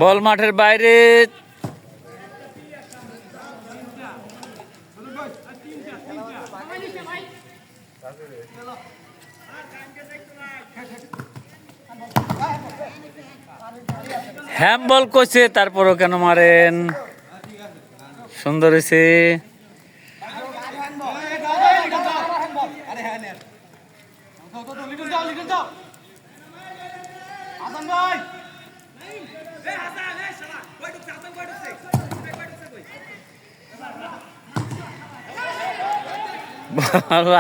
বল মাঠের বাইরে। হ্যাম বল করছে, তারপরও কেন মারেন? সুন্দর হয়েছে।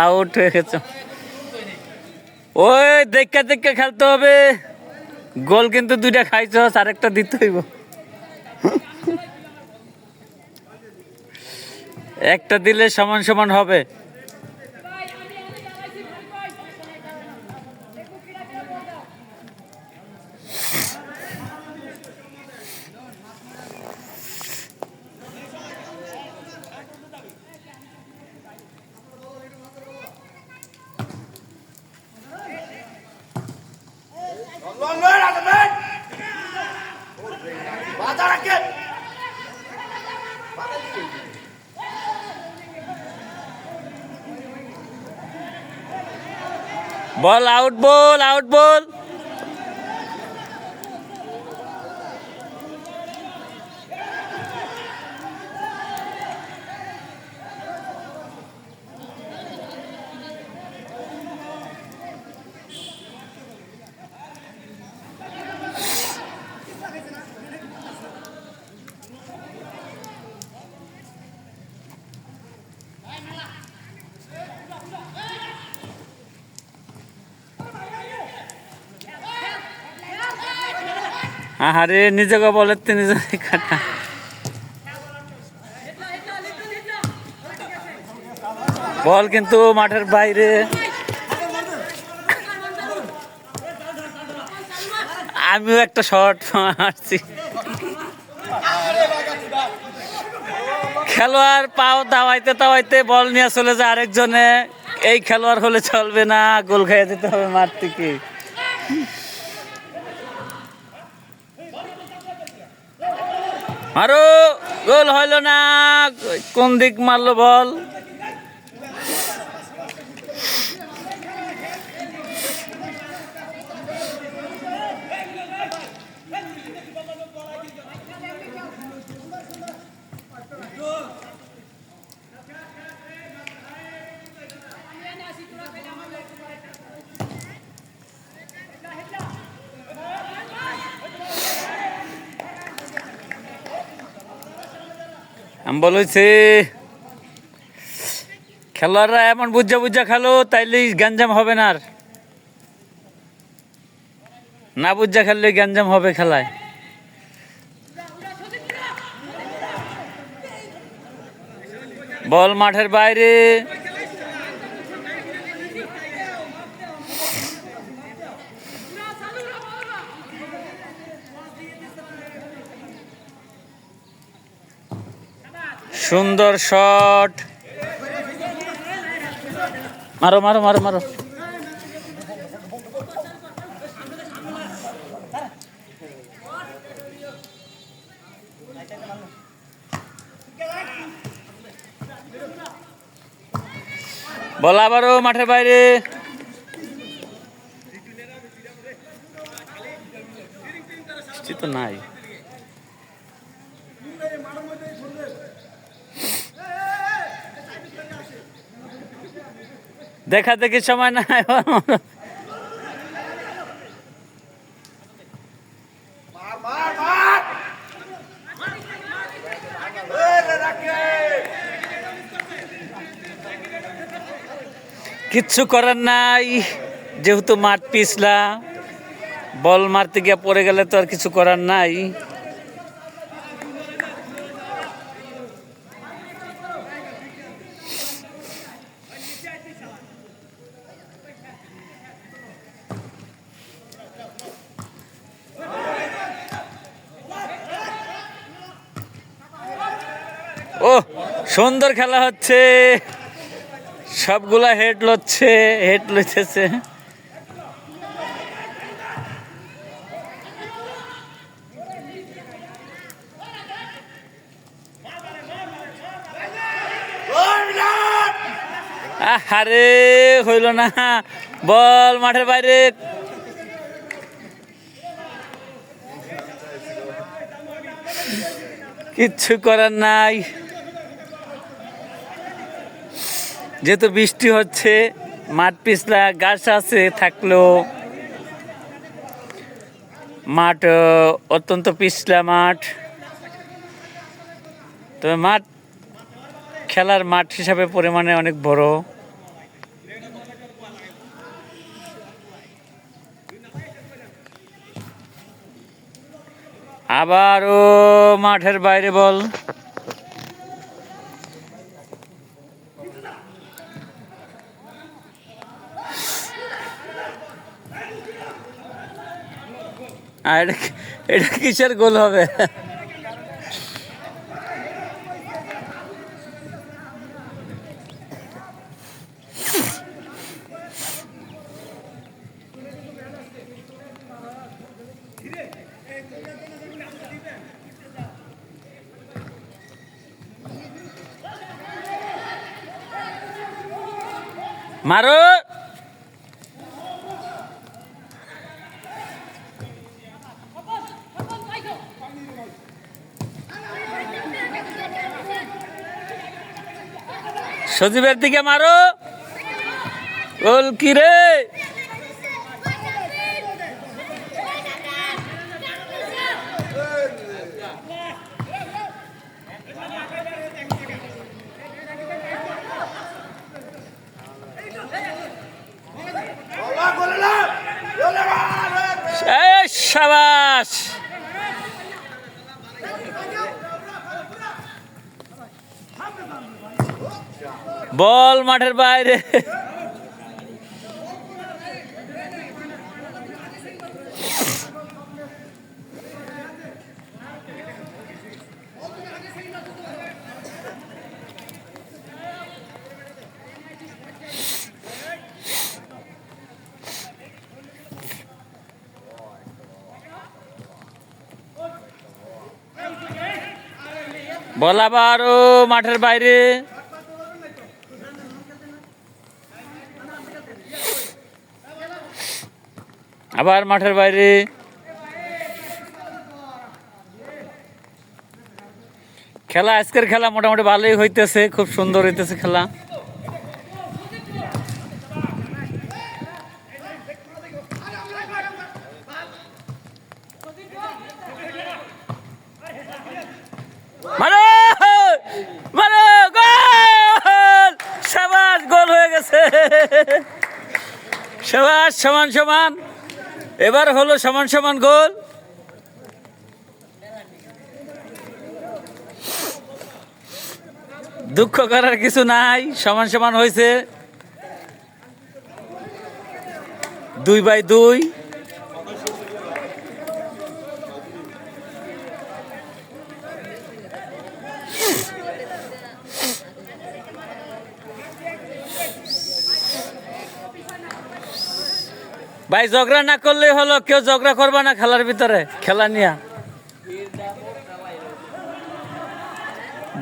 আউট হয়ে গেছে। ওই দেখে দেখে খেলতে হবে। গোল কিন্তু দুইটা খাইছ, আরেকটা দিতে হইব। একটা দিলে সমান সমান হবে। বল আউট, বল আউট, বল। আরে নিজেকে বলে নিজে কাটা। বল কিন্তু মাঠের বাইরে। আমিও একটা শট মারছি। খেলোয়াড় পাও দাওয়াইতে দাওয়াইতে বল নিয়ে চলে যায় আরেকজনে। এই খেলোয়াড় হলে চলবে না, গোল খেয়ে যেতে হবে মাঠ থেকে। আরো গোল হইল না। কোন দিক মারলো বল? আমি বলেছি খেলোয়াড়রা এমন বুঝা বুঝা খেলো, তাইলে গ্যাঞ্জাম হবে না। আর না বুঝা খেললে গ্যাঞ্জাম হবে খেলায়। বল মাঠের বাইরে। সুন্দর শট। মারো মারো মারো মারো। বল আবারও মাঠের বাইরে। তো নাই। দেখা দেখি সময় নাই। কিচ্ছু করার নাই, যেহেতু মাঠ পিছলা, বল মারতে গিয়ে পড়ে গেলে তো আর কিছু করার নাই। সুন্দর খেলা হচ্ছে, সবগুলা হেড লইতেছে। আরে হইল না, বল মাঠের বাইরে। কিচ্ছু করার নাই, যেহেতু বৃষ্টি হচ্ছে, মাঠ পিছলা, গাছ আছে থাকলেও মাঠ অত্যন্ত পিছলা মাঠ। তবে মাঠ খেলার মাঠ হিসাবে পরিমাণে অনেক বড়। আবারও মাঠের বাইরে বল। আর এটা কিসের গোল হবে? মারো। সজীবের দিকে মারো, গোল কি রে? শাবাশ, বল মাঠের বাইরে। বল আবারও মাঠের বাইরে। আবার মাঠের বাইরে। খেলা, আজকের খেলা মোটামুটি ভালোই হইতেছে, খুব সুন্দর হইতেছে খেলা। মারো মারো, গোল! শাবাশ, গোল হয়ে গেছে। শাবাশ, সমান সমান, এবার হলো সমান সমান গোল। দুঃখ করার কিছু নাই, সমান সমান হয়েছে, 2-2। ভাই ঝগড়া না করলে হলো, কেউ ঝগড়া করবে না খেলার ভিতরে, খেলা নিয়া।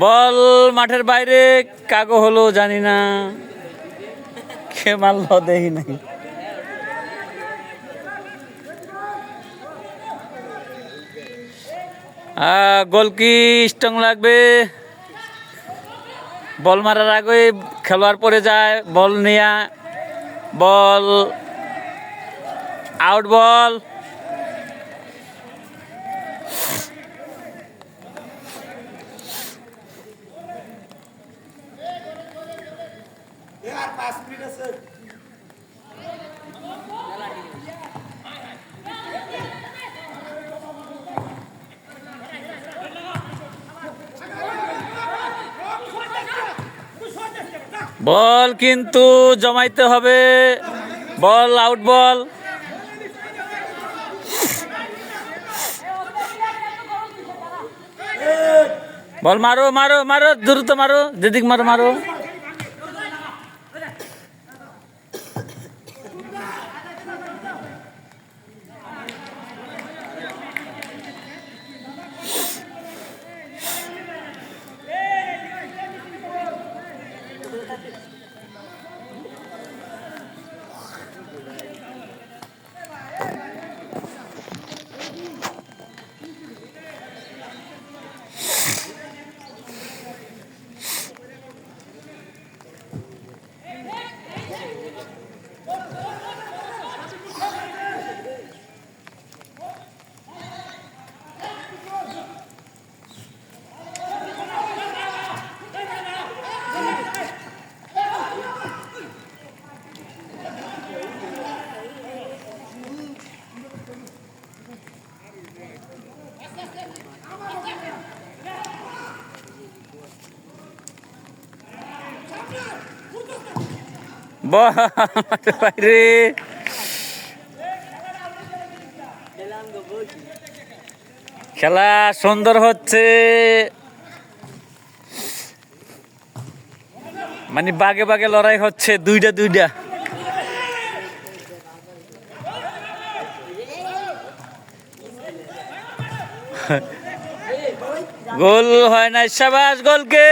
বল মাঠের বাইরে, কাগো হলো জানি না, কে মারলো দেখি নাই। গোল কি স্ট্রং লাগবে? বল মারার আগে খেলোয়াড় পড়ে যায়, বল নিয়া, বল আউট, বল। বল কিন্তু জমাইতে হবে, বল আউট, বল। বল মারো মারো মারো দ্রুত মারো, যেদিক মারো মারো। বাইরে খেলা সুন্দর হচ্ছে, মানে বাগে বাগে লড়াই হচ্ছে, দুইটা দুইটা। গোল হয় না, শাবাশ গোলকে।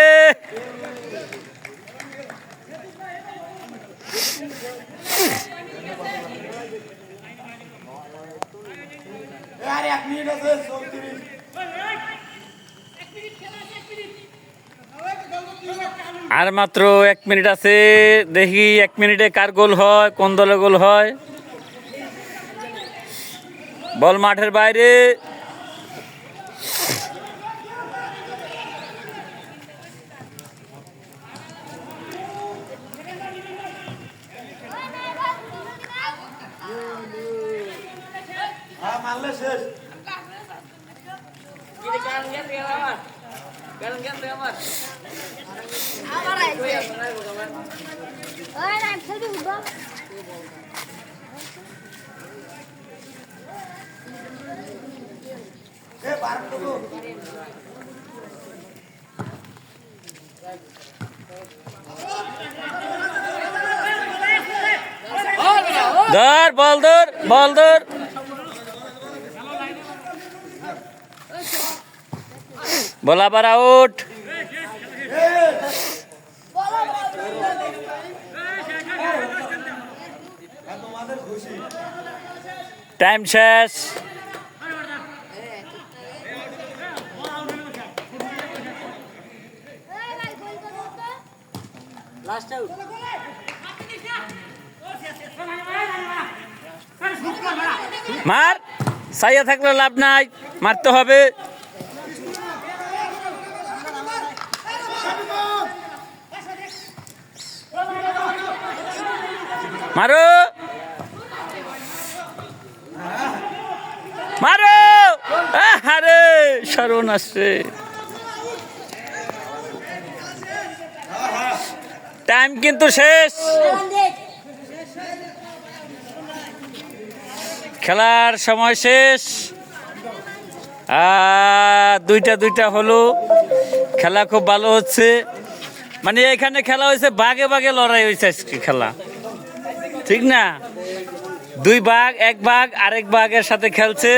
আর মাত্র 1 মিনিট আছে, দেখি 1 মিনিটে কার গোল হয়, কোন দলে গোল হয়। বল মাঠের বাইরে। ধর বল, ধর বল, ধর। বল আবার আউট। টাইম শেষ। মার, সাইয়া থাকলে লাভ নাই, মারতে হবে। মারো মারো, আরে শরণ আসছে। টাইম কিন্তু শেষ, খেলার সময় শেষ। দুইটা দুইটা হলো, খেলা খুব ভালো হচ্ছে। মানে এখানে খেলা হয়েছে, বাগে বাগে লড়াই হয়েছে আজকে খেলা, ঠিক না? 2 ভাগ, 1 ভাগ আরেক ভাগের সাথে খেলছে,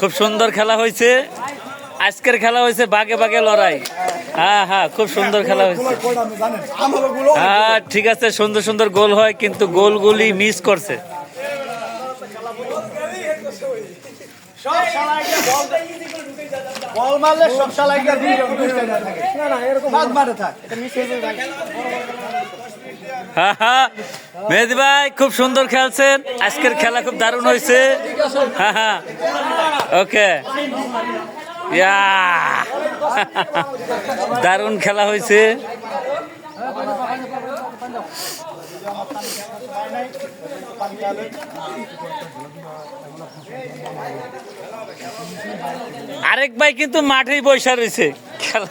খুব সুন্দর খেলা হয়েছে। আজকের খেলা হয়েছে বাগে বাগে লড়াই। হ্যাঁ হ্যাঁ, খুব সুন্দর খেলা হয়েছে। হ্যাঁ ঠিক আছে, সুন্দর সুন্দর গোল হয়, কিন্তু গোলগুলি মিস করছে। মেহেদি ভাই খুব সুন্দর খেলছেন, আজকের খেলা খুব দারুণ হয়েছে। হ্যাঁ হ্যাঁ, ওকে, দারুণ খেলা হয়েছে। আরেক ভাই কিন্তু মাঠেই বসে রয়েছে খেলা।